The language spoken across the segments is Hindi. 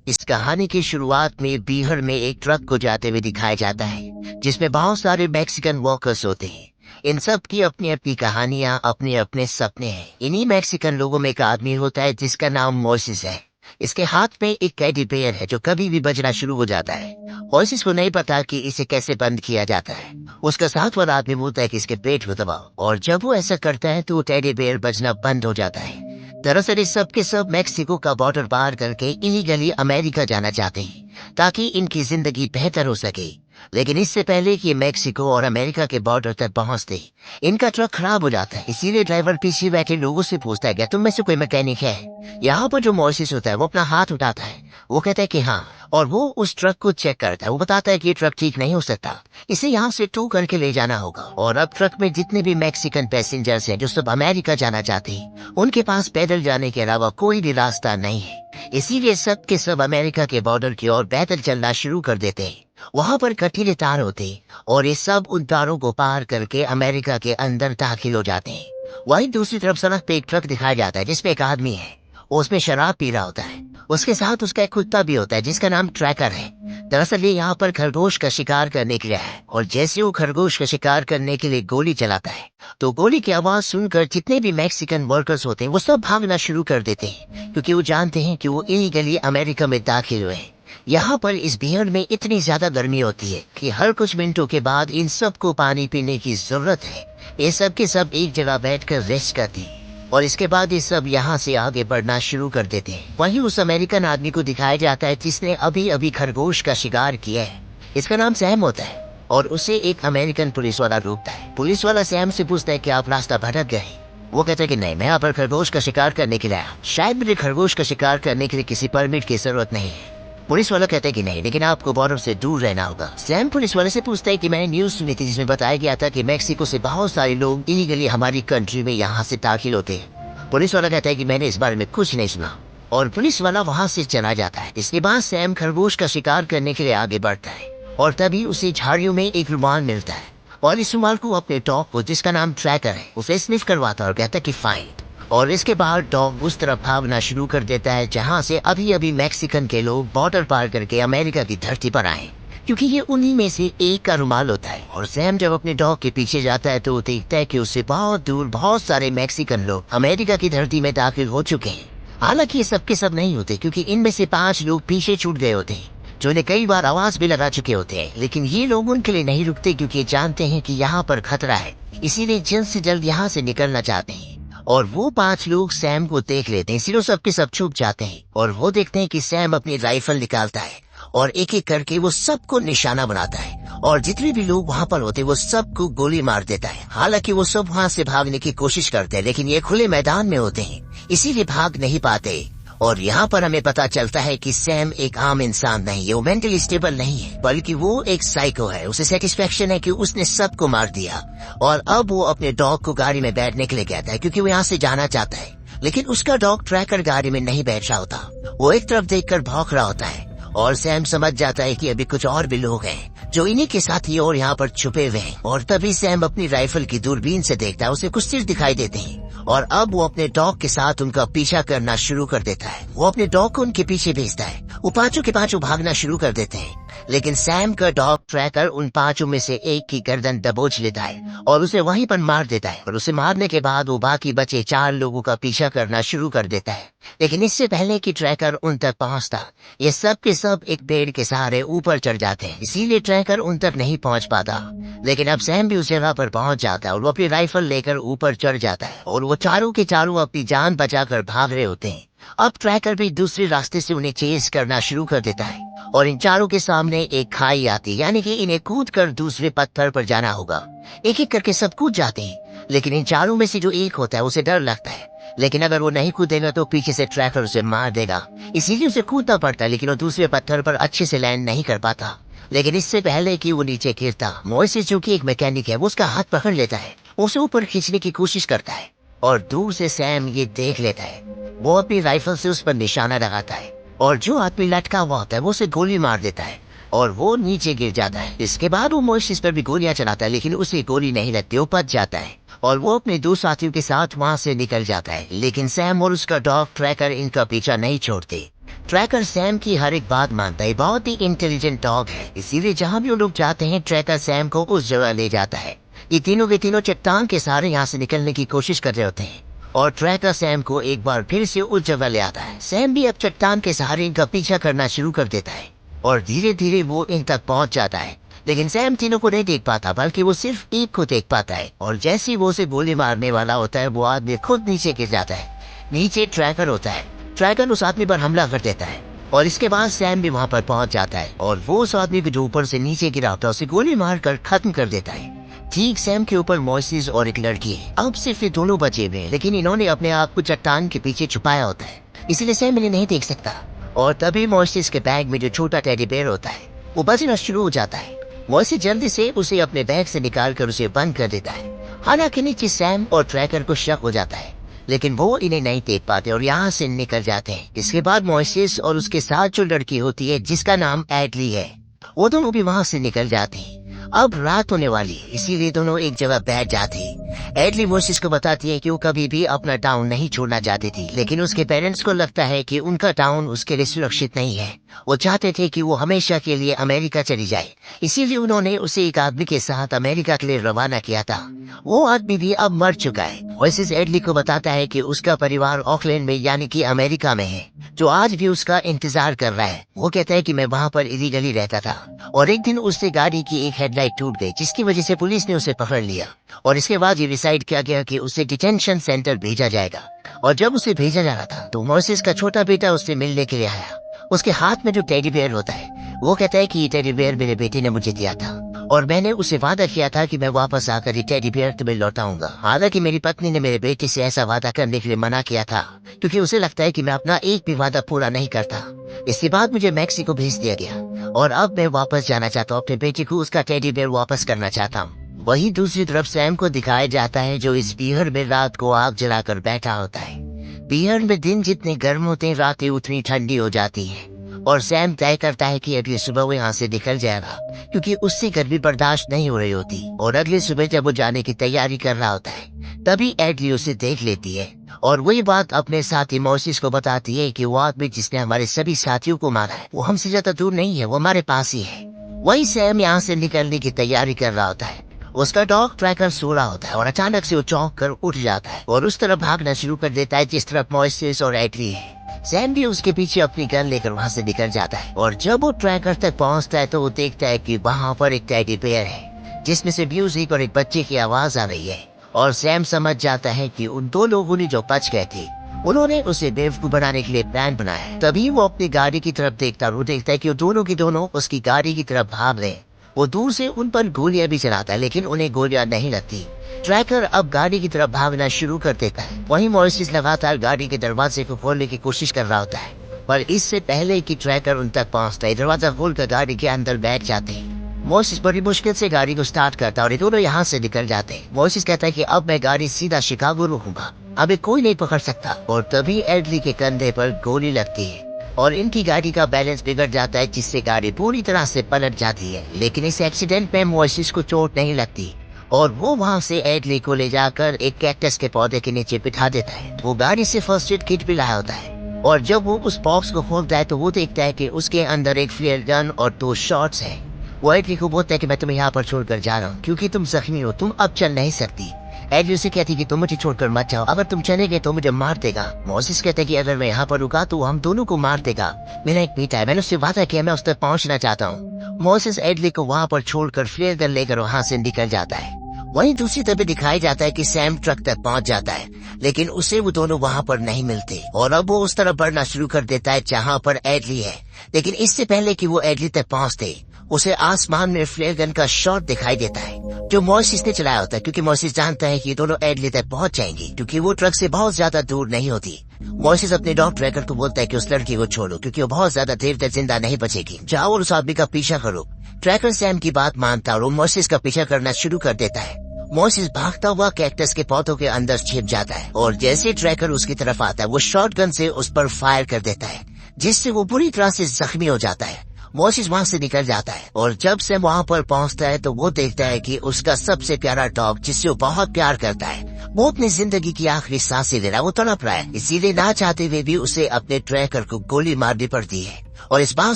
इस कहानी की शुरुआत में बिहार में एक ट्रक को जाते हुए दिखाया जाता है जिसमें बहुत सारे मैक्सिकन वर्कर्स होते हैं। इन सब की अपनी अपनी कहानियां, अपने अपने सपने हैं। इन्हीं मैक्सिकन लोगों में एक आदमी होता है जिसका नाम मोइसेस है। इसके हाथ में एक टेडी बेयर है जो कभी भी बजना शुरू हो जाता है। मोइसेस को नहीं पता कि इसे कैसे बंद किया जाता है। उसका साथ वाला आदमी बोलता है कि इसके पेट को दबाओ, और जब वो ऐसा करता है तो वो टेडी बेयर बजना बंद हो जाता है। दरअसल इस सब के सब मैक्सिको का बॉर्डर पार करके इलीगली अमेरिका जाना चाहते हैं ताकि इनकी जिंदगी बेहतर हो सके। लेकिन इससे पहले कि मैक्सिको और अमेरिका के बॉर्डर तक पहुंचते इनका ट्रक खराब हो जाता है। इसीलिए ड्राइवर पीछे बैठे लोगों से पूछता है, क्या तुम में से कोई मैकेनिक है? यहाँ पर जो मोइसेस होता है वो अपना हाथ उठाता है। वो कहता है कि हाँ, और वो उस ट्रक को चेक करता है। वो बताता है कि ये ट्रक ठीक नहीं हो सकता, इसे यहाँ से टो करके ले जाना होगा। और अब ट्रक में जितने भी मैक्सिकन पैसेंजर्स हैं जो सब अमेरिका जाना चाहते हैं, उनके पास पैदल जाने के अलावा कोई भी रास्ता नहीं है। इसीलिए सब के सब अमेरिका के बॉर्डर की ओर पैदल चलना शुरू कर देते हैं। वहां पर कटीले तार होते हैं और ये सब उन तारों को पार करके अमेरिका के अंदर दाखिल हो जाते हैं। वहीं दूसरी तरफ सड़क पे एक ट्रक दिखाया जाता है जिसपे एक आदमी है। वो उसमें शराब पी रहा होता है। उसके साथ उसका एक कुत्ता भी होता है जिसका नाम ट्रैकर है। दरअसल ये यहाँ पर खरगोश का शिकार करने के लिए है, और जैसे वो खरगोश का शिकार करने के लिए गोली चलाता है तो गोली की आवाज सुनकर जितने भी मैक्सिकन वर्कर्स होते हैं वो सब भागना शुरू कर देते हैं, क्योंकि वो जानते हैं कि वो इलीगली अमेरिका में दाखिल हुए हैं। यहाँ पर इस बिहार में इतनी ज्यादा गर्मी होती है कि हर कुछ मिनटों के बाद इन सबको पानी पीने की जरूरत है। ये सब के सब एक जगह बैठकर रेस्ट करते हैं और इसके बाद ये सब यहाँ से आगे बढ़ना शुरू कर देते हैं। वहीं उस अमेरिकन आदमी को दिखाया जाता है जिसने अभी अभी खरगोश का शिकार किया है। इसका नाम सैम होता है और उसे एक अमेरिकन पुलिस वाला रोकता है। पुलिस वाला सैम से पूछता है कि आप रास्ता भटक गए। वो कहता है कि नहीं, मैं यहाँ पर खरगोश का शिकार करने के लिए आया। शायद मुझे खरगोश का शिकार करने के लिए किसी परमिट की जरूरत नहीं है। पुलिस वाला कहता है कि नहीं, लेकिन आपको बॉर्डर से दूर रहना होगा। सैम पुलिस वाले से पूछता है कि मैंने न्यूज सुनी थी जिसमें बताया गया था कि मैक्सिको से बहुत सारे लोग इलीगली हमारी कंट्री में यहाँ से दाखिल होते हैं। पुलिस वाला कहता है कि मैंने इस बारे में कुछ नहीं सुना, और पुलिस वाला वहाँ से चला जाता है। इसके बाद सैम खरगोश का शिकार करने के लिए आगे बढ़ता है और तभी उसे झाड़ियों में एक रुमाल मिलता है, और इस रुमाल को अपने डॉग को, जिसका नाम ट्रैकर है, उसे स्निफ करवाता है और कहता है कि फाइन। और इसके बाद डॉग उस तरफ भागना शुरू कर देता है जहाँ से अभी अभी मैक्सिकन के लोग बॉर्डर पार करके अमेरिका की धरती पर आए, क्योंकि ये उन्हीं में से एक का रुमाल होता है। और सैम जब अपने डॉग के पीछे जाता है तो वो देखता है कि उससे बहुत दूर बहुत सारे मैक्सिकन लोग अमेरिका की धरती में दाखिल हो चुके हैं। हालांकि ये सब के सब नहीं होते, क्योंकि इनमें से 5 लोग पीछे छूट गए होते हैं जो इन्हें कई बार आवाज भी लगा चुके होते हैं। लेकिन ये लोग उनके लिए नहीं रुकते, क्योंकि जानते हैं कि यहाँ पर खतरा है, इसीलिए जल्द से जल्द यहाँ से निकलना चाहते हैं। और वो 5 लोग सैम को देख लेते हैं, इसलिए सब के सब छुप जाते हैं। और वो देखते हैं कि सैम अपनी राइफल निकालता है और एक एक करके वो सबको निशाना बनाता है, और जितने भी लोग वहाँ पर होते वो सबको गोली मार देता है। हालांकि वो सब वहाँ से भागने की कोशिश करते हैं, लेकिन ये खुले मैदान में होते हैं, इसीलिए भाग नहीं पाते। और यहाँ पर हमें पता चलता है कि सैम एक आम इंसान नहीं है, वो मेंटली स्टेबल नहीं है, बल्कि वो एक साइको है। उसे सेटिस्फेक्शन है कि उसने सबको मार दिया, और अब वो अपने डॉग को गाड़ी में बैठने के लिए कहता है, क्योंकि वो यहाँ से जाना चाहता है। लेकिन उसका डॉग ट्रैकर गाड़ी में नहीं बैठ रहा होता, वो एक तरफ देखकर भौंक रहा होता है। और सैम समझ जाता है कि अभी कुछ और भी लोग हैं जो इन्हीं के साथ ही और यहाँ पर छुपे हुए हैं। और तभी सैम अपनी राइफल की दूरबीन से देखता है, उसे कुछ सिर दिखाई देते हैं, और अब वो अपने डॉग के साथ उनका पीछा करना शुरू कर देता है। वो अपने डॉग को उनके पीछे भेजता है। वो 5 के 5 भागना शुरू कर देते हैं, लेकिन सैम का डॉग ट्रैकर उन 5 में से एक की गर्दन दबोच लेता है और उसे वहीं पर मार देता है। और उसे मारने के बाद वो बाकी बचे 4 लोगों का पीछा करना शुरू कर देता है। लेकिन इससे पहले कि ट्रैकर उन तक पहुंचता, ये सब के सब एक पेड़ के सहारे ऊपर चढ़ जाते हैं, इसीलिए ट्रैकर उन तक नहीं पहुंच पाता। लेकिन अब सैम भी उस जगह पर पहुंच जाता है और वो अपनी राइफल लेकर ऊपर चढ़ जाता है, और वो चारों के चारों अपनी जान बचाकर भाग रहे होते हैं। अब ट्रैकर भी दूसरे रास्ते से उन्हें चेस करना शुरू कर देता है, और इन चारों के सामने एक खाई आती है, यानी कि इन्हें कूद कर दूसरे पत्थर पर जाना होगा। एक एक करके सब कूद जाते हैं, लेकिन इन चारों में से जो एक होता है उसे डर लगता है, लेकिन अगर वो नहीं कूदेगा तो पीछे से ट्रैकर उसे मार देगा, इसीलिए उसे कूदना पड़ता है। लेकिन वो दूसरे पत्थर पर अच्छे से लैंड नहीं कर पाता। लेकिन इससे पहले कि वो नीचे गिरता, मोइसेस जो कि एक मैकेनिक है, वो उसका हाथ पकड़ लेता है, उसे ऊपर खींचने की कोशिश करता है, और दूर से सैम ये देख लेता है। वो अपनी राइफल से उस पर निशाना लगाता है, और जो आदमी लटका हुआ होता है वो उसे गोली मार देता है, और वो नीचे गिर जाता है। इसके बाद वो मोइसेस पर भी गोलियां चलाता है, लेकिन उसे गोली नहीं लगती, वो बच जाता है, और वो अपने 2 साथियों के साथ वहाँ से निकल जाता है। लेकिन सैम और उसका डॉग ट्रैकर इनका पीछा नहीं छोड़ते। ट्रैकर सैम की हर एक बात मानता है, बहुत ही इंटेलिजेंट डॉग है, इसीलिए जहाँ भी वो लोग जाते हैं ट्रैकर सैम को उस जगह ले जाता है। ये तीनों के तीनों चट्टान के सहारे यहाँ से निकलने की कोशिश कर रहे होते हैं और ट्रैकर सैम को एक बार फिर से उस जगह ले आता है। सैम भी अब चट्टान के सहारे इनका पीछा करना शुरू कर देता है और धीरे धीरे वो इन तक पहुंच जाता है, लेकिन सैम तीनों को नहीं देख पाता, बल्कि वो सिर्फ एक को देख पाता है। और जैसे ही वो उसे गोली मारने वाला होता है, वो आदमी खुद नीचे गिर जाता है। नीचे ट्रैकर होता है, ट्रैकर उस आदमी पर हमला कर देता है और इसके बाद सैम भी वहां पर पहुंच जाता है और वो उस आदमी के जो ऊपर से नीचे गिरा होता है उसे गोली मारकर खत्म कर देता है। ठीक सैम के ऊपर मोइसेस और एक लड़की है। अब सिर्फ ये दोनों बचे हुए हैं, लेकिन इन्होंने अपने आप को चट्टान के पीछे छुपाया होता है, इसलिए सैम इन्हें नहीं देख सकता। और तभी मोइसेस के बैग में जो छोटा टेडी बेयर होता है वो बजना शुरू हो जाता है। मोइसेस जल्दी से उसे अपने बैग से निकालकर उसे बंद कर देता है। हालांकि नीचे सैम और ट्रैकर को शक हो जाता है, लेकिन वो इन्हें नहीं देख पाते और यहाँ से निकल जाते हैं। इसके बाद मोइसेस और उसके साथ जो लड़की होती है जिसका नाम एडली है, वो दोनों भी वहाँ से निकल जाते हैं। अब रात होने वाली है, इसीलिए दोनों एक जगह बैठ जाते हैं। एडली मोइसेस को बताती है कि वो कभी भी अपना टाउन नहीं छोड़ना चाहती थी, लेकिन उसके पेरेंट्स को लगता है कि उनका टाउन उसके लिए सुरक्षित नहीं है। वो चाहते थे कि वो हमेशा के लिए अमेरिका चली जाए, इसीलिए उन्होंने उसे एक आदमी के साथ अमेरिका के लिए रवाना किया था। वो आदमी भी अब मर चुका है। मोइसेस एडली को बताता है कि उसका परिवार ऑकलैंड में यानी कि अमेरिका में है, जो आज भी उसका इंतजार कर रहा है। वो कहता है कि मैं वहाँ पर इलीगली रहता था और एक दिन उससे गाड़ी की एक हेडलाइट टूट गई, जिसकी वजह से पुलिस ने उसे पकड़ लिया और इसके बाद ये डिसाइड किया गया कि उसे डिटेंशन सेंटर भेजा जाएगा। और जब उसे भेजा जा रहा था तो मोइसेस का छोटा बेटा उससे मिलने के लिए आया। उसके हाथ में जो टेडी बेयर होता है, वो कहता है कि ये टेडी बेयर मेरे बेटे ने मुझे दिया था और मैंने उसे वादा किया था कि मैं वापस आकर ये टेडी बेयर तुम्हें लौटाऊंगा। हालांकि मेरी पत्नी ने मेरे बेटे से ऐसा वादा करने के लिए मना किया था, क्योंकि उसे लगता है कि मैं अपना एक भी वादा पूरा नहीं करता। इसके बाद मुझे मैक्सिको भेज दिया गया और अब मैं वापस जाना चाहता हूँ, अपने बेटे को उसका टेडी बेयर वापस करना चाहता हूँ। वहीं दूसरी तरफ सैम को दिखाया जाता है, जो इस बियर में रात को आग जलाकर बैठा होता है। बियर में दिन जितने गर्म होते हैं, रातें उतनी ठंडी हो जाती है और सैम तय करता है कि अगली सुबह वो यहाँ से निकल जाएगा, क्योंकि उससे गर्मी बर्दाश्त नहीं हो रही होती। और अगली सुबह जब वो जाने की तैयारी कर रहा होता है, तभी एडली उसे देख लेती है और वही बात अपने साथी मोइसेस को बताती है कि वो आदमी जिसने हमारे सभी साथियों को मारा है, वो हमसे ज्यादा दूर नहीं है, वो हमारे पास ही है। वही सैम यहाँ से निकलने की तैयारी कर रहा होता है। उसका डॉग ट्रैकर सो रहा होता है और अचानक से वो चौंक कर उठ जाता है और उस तरफ भागना शुरू कर देता है जिस तरफ मोइसेस और एडली है। सैम भी उसके पीछे अपनी गन लेकर वहाँ से निकल जाता है और जब वो ट्रैकर तक पहुँचता है तो वो देखता है कि वहाँ पर एक टेडी बेयर है, जिसमें से म्यूजिक और एक बच्चे की आवाज आ रही है। और सैम समझ जाता है कि उन दो लोगों ने जो बच गए थे, उन्होंने उसे बेवकूफ बनाने के लिए प्लान बनाया। तभी वो अपनी गाड़ी की तरफ देखता है और वो देखता है कि वो दोनों की दोनों उसकी गाड़ी की तरफ भाग रहे हैं। वो दूर से उन पर गोलियां भी चलाता है, लेकिन उन्हें गोलियां नहीं लगती। ट्रैकर अब गाड़ी की तरफ भागना शुरू कर देता है। वहीं मोइसेस लगातार गाड़ी के दरवाजे को खोलने की कोशिश कर रहा होता है, पर इससे पहले कि ट्रैकर उन तक पहुंचता है, दरवाजा खोलकर गाड़ी के अंदर बैठ जाते हैं। मोइसेस बड़ी मुश्किल से गाड़ी को स्टार्ट करता है और ये दोनों यहाँ से निकल जाते हैं। मोइसेस कहता है कि अब मैं गाड़ी सीधा शिकागो रोकूंगा, अभी कोई नहीं पकड़ सकता। और तभी एडली के कंधे पर गोली लगती है और इनकी गाड़ी का बैलेंस बिगड़ जाता है, जिससे गाड़ी पूरी तरह से पलट जाती है। लेकिन इस एक्सीडेंट में मोइसेस को चोट नहीं लगती और वो वहाँ से एडली को ले जाकर एक कैक्टस के पौधे के नीचे बिठा देता है। वो गाड़ी से फर्स्ट एड किट भी लाया होता है और जब वो उस बॉक्स को खोलता है तो वो देखता है कि उसके अंदर एक फ्लेयर गन और 2 शॉट्स है। वो एडली को बोलता है कि मैं तुम्हें यहाँ पर छोड़कर जा रहा हूँ, क्योंकि तुम जख्मी हो, तुम अब चल नहीं सकती। एडली उसे कहती है कि तुम मुझे छोड़कर मत जाओ, अगर तुम चले गए तो मुझे मार देगा। मोइसेस कहता है कि अगर मैं यहाँ पर रुका तो हम दोनों को मार देगा। मेरा एक बेटा है, मैंने उससे वादा किया, मैं उस तक पहुँचना चाहता हूँ। मोइसेस एडली को वहाँ पर छोड़कर फ्लेयर गन लेकर वहाँ से निकल जाता है। वहीं दूसरी तरफ दिखाई जाता है कि सैम ट्रक तक पहुंच जाता है, लेकिन उसे वो दोनों वहां पर नहीं मिलते और अब वो उस तरफ बढ़ना शुरू कर देता है जहां पर एडली है। लेकिन इससे पहले कि वो एडली तक पहुंचते, उसे आसमान में फ्लेयर गन का शॉट दिखाई देता है, जो मोइसेस ने चलाया होता है, क्योंकि मोइसेस जानता है कि ये दोनों एडली तक पहुंच जाएंगी, क्योंकि वो ट्रक से बहुत ज्यादा दूर नहीं होती। मोइसेस अपने डॉग ट्रैकर को बोलता है कि उस लड़की को छोड़ो, क्योंकि वो बहुत ज्यादा देर तक जिंदा नहीं बचेगी। जाओ और उस आदमी का पीछा करो। ट्रैकर सैम की बात मानता है और मोइसेस का पीछा करना शुरू कर देता है। मोइसेस भागता हुआ कैक्टस के पौधों के अंदर छिप जाता है और जैसे ट्रैकर उसकी तरफ आता है, वो शॉटगन से उस पर फायर कर देता है, जिससे वो बुरी तरह से जख्मी हो जाता है। मोइसेस वहाँ से निकल जाता है और जब से वहाँ पर पहुँचता है तो वो देखता है कि उसका सबसे प्यारा डॉग, जिससे वो बहुत प्यार करता है, वो अपनी जिंदगी की आखिरी सांसें ले रहा, वो तड़प रहा है, इसीलिए ना चाहते हुए भी उसे अपने ट्रैकर को गोली मारनी पड़ती है और इस बात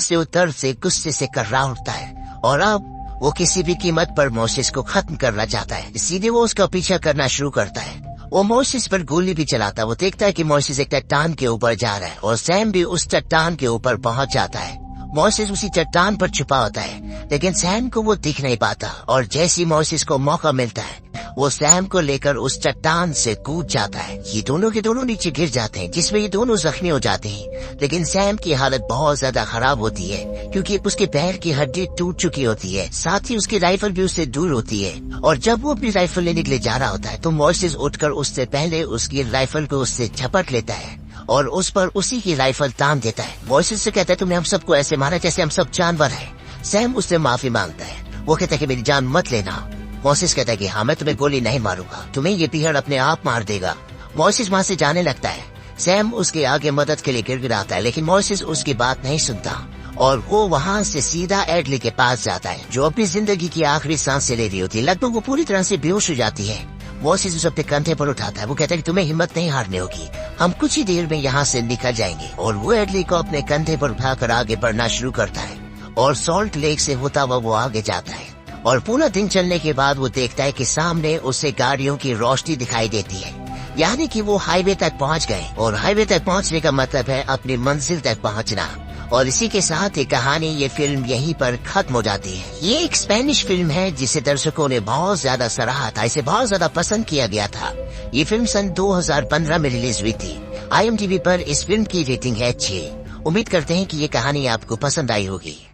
से वो दर्द से गुस्से से कर्रा उठता है और अब वो किसी भी कीमत पर मोसेस को खत्म करना चाहता है। इसीलिए वो उसका पीछा करना शुरू करता है। वो मोसेस पर गोली भी चलाता है। वो देखता है कि मोसेस एक चट्टान के ऊपर जा रहा है और सैम भी उस चट्टान के ऊपर पहुंच जाता है। मोसेस उसी चट्टान पर छुपा होता है, लेकिन सैम को वो दिख नहीं पाता और जैसे मोसेस को मौका मिलता है वो सैम को लेकर उस चट्टान से कूद जाता है। ये दोनों के दोनों नीचे गिर जाते हैं, जिसमें ये दोनों जख्मी हो जाते हैं। लेकिन सैम की हालत बहुत ज्यादा खराब होती है क्योंकि उसके पैर की हड्डी टूट चुकी होती है, साथ ही उसकी राइफल भी उससे दूर होती है। और जब वो अपनी राइफल लेने के लिए जा रहा होता है तो मोसेस उठकर उससे पहले उसकी राइफल को उससे झपट लेता है और उस पर उसी की राइफल तान देता है। मोसेस से कहता है तुमने हम सबको ऐसे मारा जैसे हम सब जानवर हैं। सैम उससे माफी मांगता है। वो कहता है कि मेरी जान मत लेना। मोसेस कहता है कि हाँ मैं तुम्हें गोली नहीं मारूंगा, तुम्हें ये पीहड़ अपने आप मार देगा। मोसेस वहाँ से जाने लगता है। सैम उसके आगे मदद के लिए गिड़गिड़ाता है, लेकिन मोसेस उसकी बात नहीं सुनता और वो वहाँ से सीधा एडली के पास जाता है जो अपनी जिंदगी की आखिरी सांसें ले रही होती है। लगभग वो पूरी तरह से बेहोश हो जाती है। मोसेस उसे अपने कंधे पर उठाता है। वो कहता है कि तुम्हें हिम्मत नहीं हारनी होगी, हम कुछ ही देर में यहाँ से निकल जाएंगे। और वो एडली को अपने कंधे पर उठाकर आगे बढ़ना शुरू करता है और सॉल्ट लेक से होता हुआ वो आगे जाता है। और पूरा दिन चलने के बाद वो देखता है कि सामने उसे गाड़ियों की रोशनी दिखाई देती है, यानी कि वो हाईवे तक पहुंच गए। और हाईवे तक पहुंचने का मतलब है अपनी मंजिल तक पहुंचना। और इसी के साथ ये कहानी, ये फिल्म यहीं पर खत्म हो जाती है। ये एक स्पेनिश फिल्म है जिसे दर्शकों ने बहुत ज्यादा सराहा था, इसे बहुत ज्यादा पसंद किया गया था। ये फिल्म सन 2015 में रिलीज हुई थी। IMDb पर इस फिल्म की रेटिंग है 6। उम्मीद करते हैं कि ये कहानी आपको पसंद आई होगी।